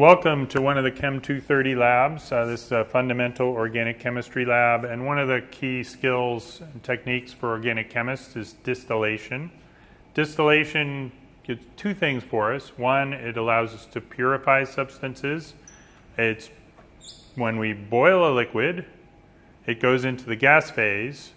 Welcome to one of the Chem 230 labs. This is a fundamental organic chemistry lab, and one of the key skills and techniques for organic chemists is distillation. Distillation gets two things for us. One, it allows us to purify substances. It's when we boil a liquid, it goes into the gas phase,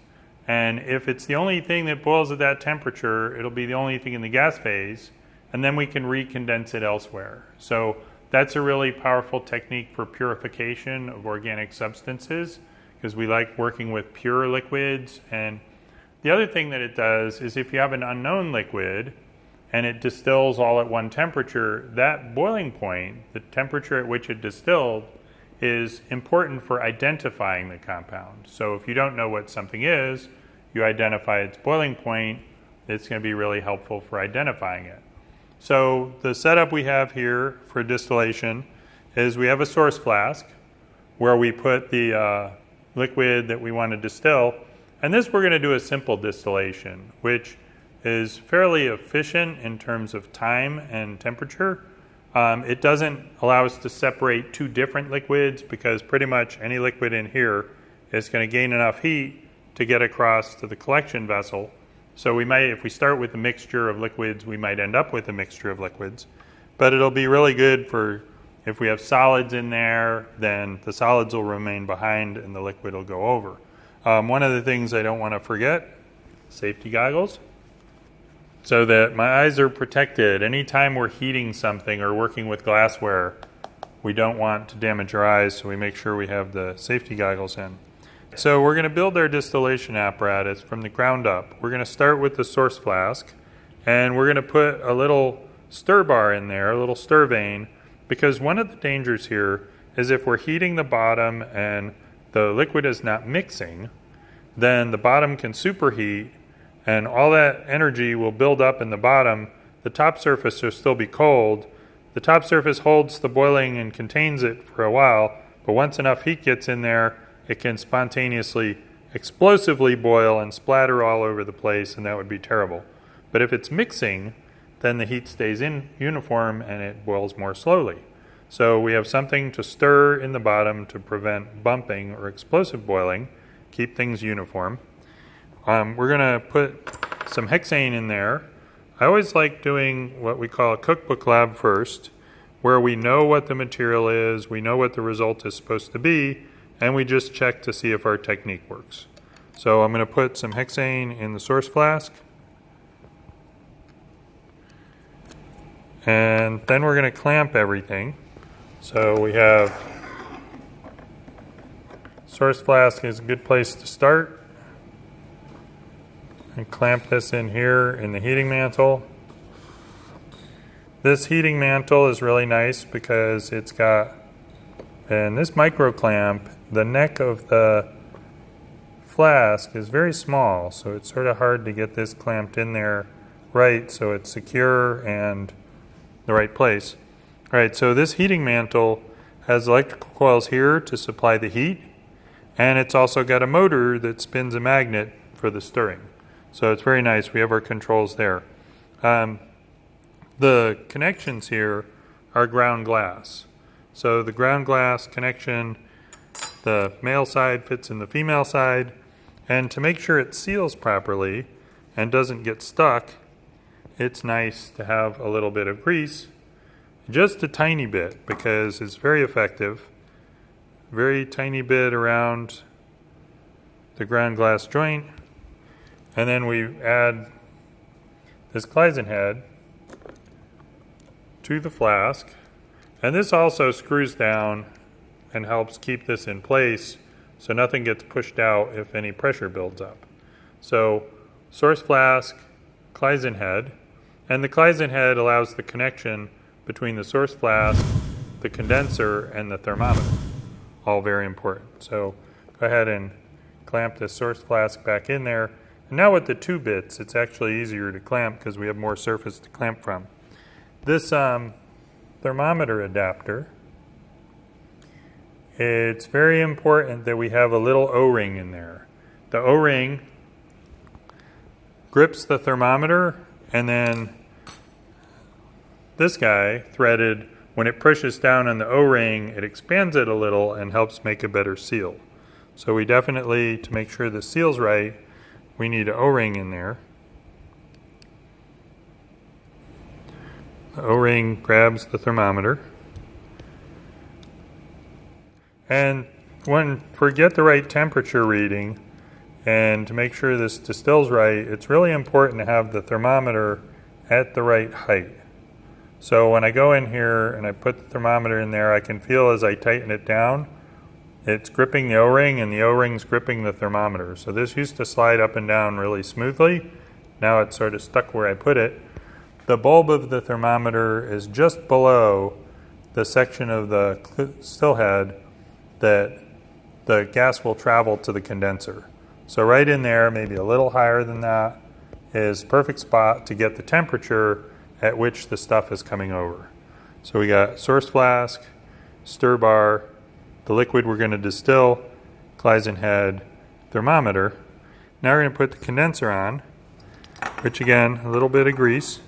and if it's the only thing that boils at that temperature, it'll be the only thing in the gas phase, and then we can recondense it elsewhere. So that's a really powerful technique for purification of organic substances, because we like working with pure liquids. And the other thing that it does is if you have an unknown liquid and it distills all at one temperature, that boiling point, the temperature at which it distilled, is important for identifying the compound. So if you don't know what something is, you identify its boiling point, it's going to be really helpful for identifying it. So the setup we have here for distillation is we have a source flask where we put the liquid that we want to distill. And this we're going to do a simple distillation, which is fairly efficient in terms of time and temperature. It doesn't allow us to separate two different liquids because pretty much any liquid in here is going to gain enough heat to get across to the collection vessel. So we might, if we start with a mixture of liquids, we might end up with a mixture of liquids. But it'll be really good for if we have solids in there, then the solids will remain behind and the liquid will go over. One of the things I don't want to forget, safety goggles, so that my eyes are protected. Anytime we're heating something or working with glassware, we don't want to damage our eyes, so we make sure we have the safety goggles in. So we're going to build our distillation apparatus from the ground up. We're going to start with the source flask, and we're going to put a little stir bar in there, a little Stirvane, because one of the dangers here is if we're heating the bottom and the liquid is not mixing, then the bottom can superheat, and all that energy will build up in the bottom. The top surface will still be cold. The top surface holds the boiling and contains it for a while, but once enough heat gets in there, it can spontaneously, explosively boil and splatter all over the place, and that would be terrible. But if it's mixing, then the heat stays in uniform and it boils more slowly. So we have something to stir in the bottom to prevent bumping or explosive boiling, keep things uniform. We're going to put some hexane in there. I always like doing what we call a Cookbook Lab first, where we know what the material is, we know what the result is supposed to be, and we just check to see if our technique works. So I'm going to put some hexane in the source flask. And then we're going to clamp everything. So we have source flask is a good place to start. And clamp this in here in the heating mantle. This heating mantle is really nice because it's got, and this micro clamp, the neck of the flask is very small, so it's sort of hard to get this clamped in there right so it's secure and the right place. All right, so this heating mantle has electrical coils here to supply the heat, and it's also got a motor that spins a magnet for the stirring. So it's very nice. We have our controls there. The connections here are ground glass. So the ground glass connection, the male side fits in the female side, and to make sure it seals properly and doesn't get stuck, it's nice to have a little bit of grease, just a tiny bit, because it's very effective. Very tiny bit around the ground glass joint, and then we add this Cleison Head to the flask, and this also screws down and helps keep this in place so nothing gets pushed out if any pressure builds up. So source flask, Cleison Head, and the Cleison Head allows the connection between the source flask, the condenser, and the thermometer. All very important. So go ahead and clamp this source flask back in there. And now with the two bits, it's actually easier to clamp because we have more surface to clamp from. This thermometer adapter, it's very important that we have a little O-ring in there. The O-ring grips the thermometer, and then this guy threaded when it pushes down on the O-ring, it expands it a little and helps make a better seal. So we definitely, to make sure the seal's right, we need an O-ring in there. The O-ring grabs the thermometer. And get the right temperature reading, and to make sure this distills right, it's really important to have the thermometer at the right height. So when I go in here and I put the thermometer in there, I can feel as I tighten it down, it's gripping the O-ring and the O-ring's gripping the thermometer. So this used to slide up and down really smoothly. Now it's sort of stuck where I put it. The bulb of the thermometer is just below the section of the still head that the gas will travel to the condenser. So right in there, maybe a little higher than that, is perfect spot to get the temperature at which the stuff is coming over. So we got source flask, stir bar, the liquid we're going to distill, Cleison Head, thermometer. Now we're going to put the condenser on, which again, a little bit of grease.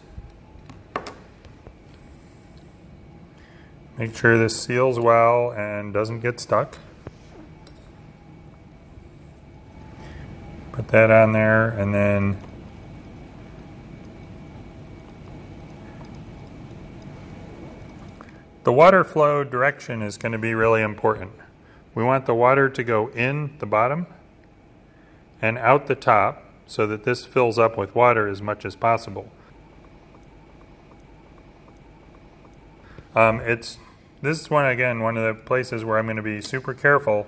Make sure this seals well and doesn't get stuck. Put that on there, and then the water flow direction is going to be really important. We want the water to go in the bottom and out the top so that this fills up with water as much as possible. This is one of the places where I'm going to be super careful,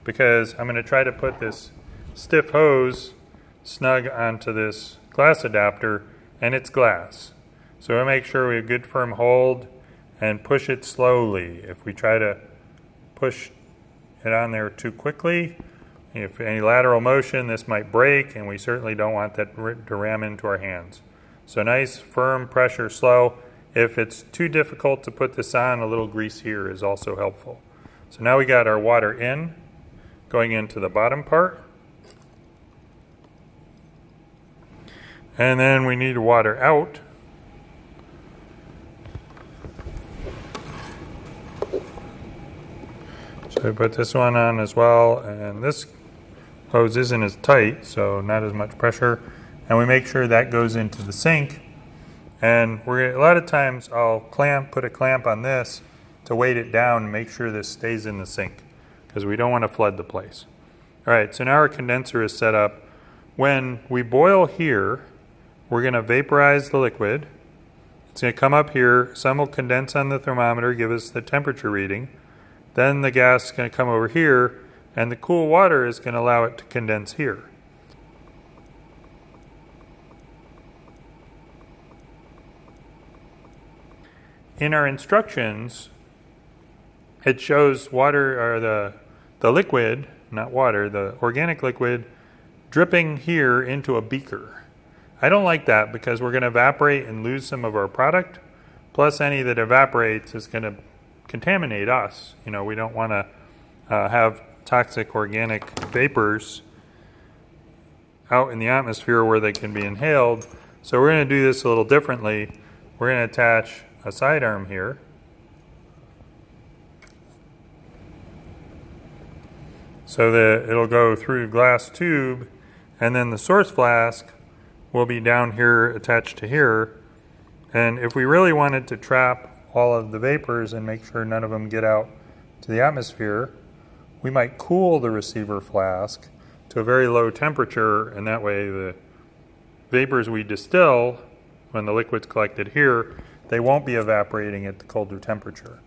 because I'm going to try to put this stiff hose snug onto this glass adapter, and it's glass. So we'll make sure we have good firm hold and push it slowly. If we try to push it on there too quickly, if any lateral motion, this might break, and we certainly don't want that to ram into our hands. So nice, firm pressure, slow. If it's too difficult to put this on, a little grease here is also helpful. So now we got our water in, going into the bottom part. And then we need water out. So we put this one on as well, and this hose isn't as tight, so not as much pressure. And we make sure that goes into the sink. And a lot of times I'll put a clamp on this to weight it down and make sure this stays in the sink, because we don't want to flood the place. All right, so now our condenser is set up. When we boil here, we're going to vaporize the liquid. It's going to come up here. Some will condense on the thermometer, give us the temperature reading. Then the gas is going to come over here, and the cool water is going to allow it to condense here. In our instructions, it shows water, or the liquid, not water, the organic liquid, dripping here into a beaker. I don't like that, because we're going to evaporate and lose some of our product. Plus, any that evaporates is going to contaminate us. We don't want to have toxic organic vapors out in the atmosphere where they can be inhaled. So we're going to do this a little differently. We're going to attach a sidearm here. So that it'll go through a glass tube, and then the source flask will be down here attached to here. And if we really wanted to trap all of the vapors and make sure none of them get out to the atmosphere, we might cool the receiver flask to a very low temperature, and that way the vapors we distill, when the liquid's collected here, they won't be evaporating at the colder temperature.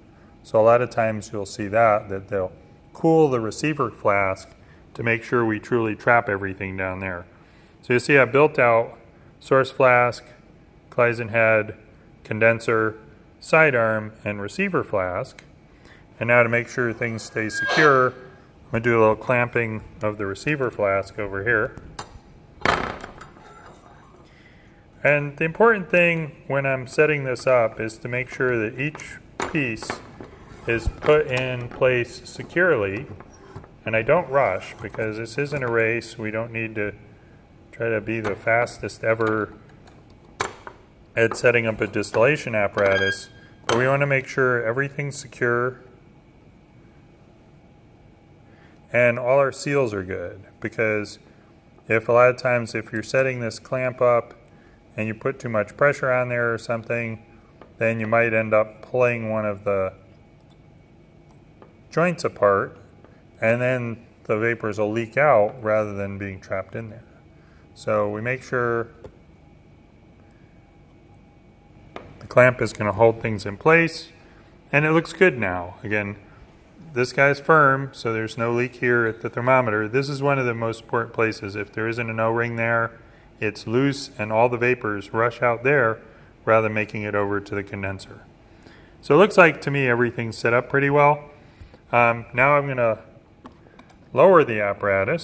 So a lot of times you'll see that they'll cool the receiver flask to make sure we truly trap everything down there. So you see I built out source flask, Cleison Head, condenser, sidearm, and receiver flask. And now to make sure things stay secure, I'm going to do a little clamping of the receiver flask over here. And the important thing when I'm setting this up is to make sure that each piece is put in place securely. And I don't rush, because this isn't a race. We don't need to try to be the fastest ever at setting up a distillation apparatus. But we want to make sure everything's secure and all our seals are good, because if a lot of times if you're setting this clamp up and you put too much pressure on there or something, then you might end up pulling one of the joints apart, and then the vapors will leak out rather than being trapped in there. So we make sure the clamp is going to hold things in place, and it looks good now. Again, this guy's firm, so there's no leak here at the thermometer. This is one of the most important places. If there isn't an O-ring there, it's loose and all the vapors rush out there rather than making it over to the condenser. So it looks like to me everything's set up pretty well. Now I'm going to lower the apparatus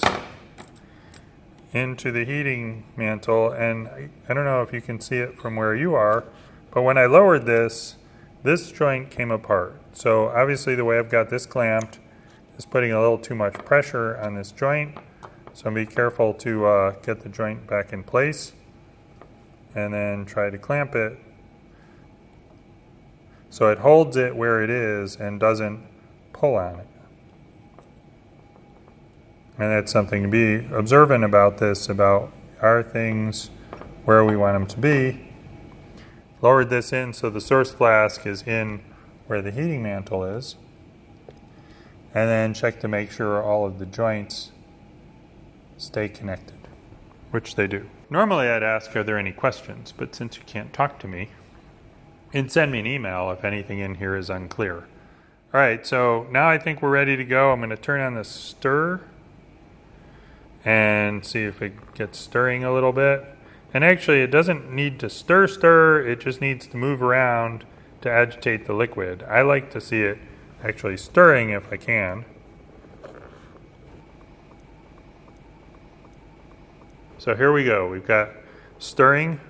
into the heating mantle, and I don't know if you can see it from where you are, but when I lowered this joint came apart. So obviously the way I've got this clamped is putting a little too much pressure on this joint, so be careful to get the joint back in place and then try to clamp it so it holds it where it is and doesn't pull on it. And that's something to be observant about this, about our things where we want them to be. Lowered this in so the source flask is in where the heating mantle is. And then check to make sure all of the joints stay connected, which they do. Normally I'd ask, are there any questions? But since you can't talk to me, and send me an email if anything in here is unclear. All right, so now I think we're ready to go. I'm going to turn on the stir and see if it gets stirring a little bit. And actually it doesn't need to stir, it just needs to move around to agitate the liquid. I like to see it actually stirring if I can. So here we go. We've got stirring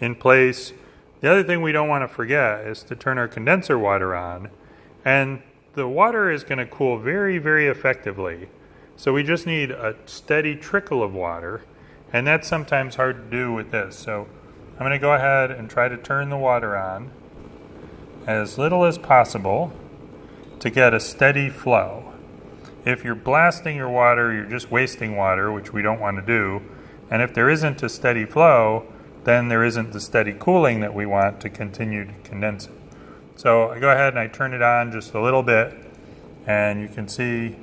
in place. The other thing we don't want to forget is to turn our condenser water on. And the water is going to cool very, very effectively. So we just need a steady trickle of water. And that's sometimes hard to do with this. So I'm going to go ahead and try to turn the water on as little as possible to get a steady flow. If you're blasting your water, you're just wasting water, which we don't want to do. And if there isn't a steady flow, then there isn't the steady cooling that we want to continue to condense it. So I go ahead and I turn it on just a little bit, and you can see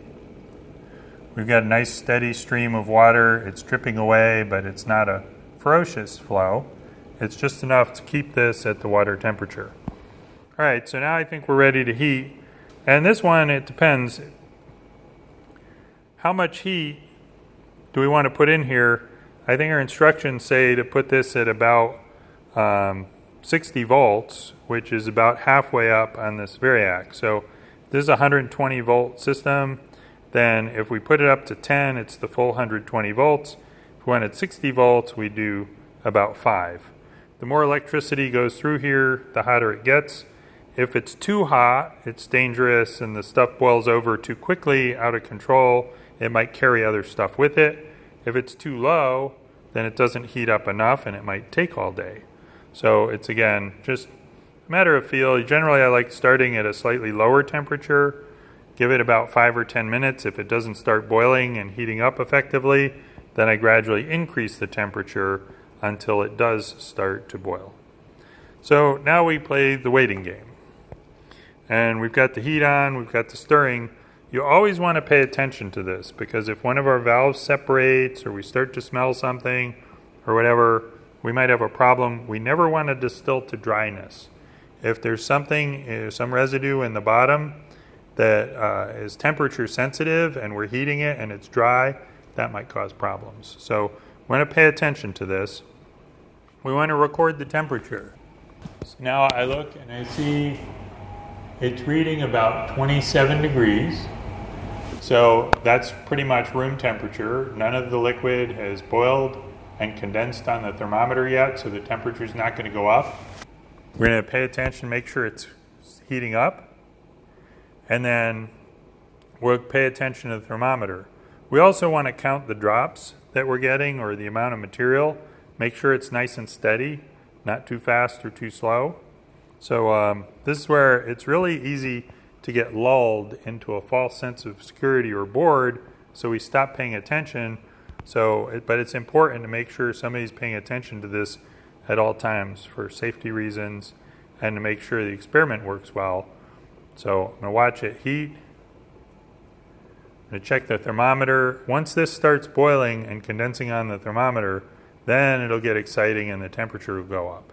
we've got a nice steady stream of water. It's dripping away, but it's not a ferocious flow. It's just enough to keep this at the water temperature. All right, so now I think we're ready to heat. And this one, it depends. How much heat do we want to put in here? I think our instructions say to put this at about 60 volts, which is about halfway up on this variac. So this is a 120 volt system. Then if we put it up to 10, it's the full 120 volts. If we went at 60 volts, we do about 5. The more electricity goes through here, the hotter it gets. If it's too hot, it's dangerous and the stuff boils over too quickly, out of control. It might carry other stuff with it. If it's too low, then it doesn't heat up enough and it might take all day. So it's, again, just a matter of feel. Generally, I like starting at a slightly lower temperature. Give it about 5 or 10 minutes. If it doesn't start boiling and heating up effectively, then I gradually increase the temperature until it does start to boil. So now we play the waiting game. And we've got the heat on, we've got the stirring. You always want to pay attention to this, because if one of our valves separates or we start to smell something or whatever, we might have a problem. We never want to distill to dryness. If there's something, some residue in the bottom that is temperature sensitive and we're heating it and it's dry, that might cause problems. So we want to pay attention to this. We want to record the temperature. So now I look and I see it's reading about 27 degrees. So that's pretty much room temperature. None of the liquid has boiled and condensed on the thermometer yet, so the temperature is not going to go up. We're going to pay attention, make sure it's heating up, and then we'll pay attention to the thermometer. We also want to count the drops that we're getting, or the amount of material. Make sure it's nice and steady, not too fast or too slow. So this is where it's really easy to get lulled into a false sense of security or bored, so we stop paying attention. But it's important to make sure somebody's paying attention to this at all times for safety reasons and to make sure the experiment works well. So I'm going to watch it heat. I'm going to check the thermometer. Once this starts boiling and condensing on the thermometer, then it'll get exciting and the temperature will go up.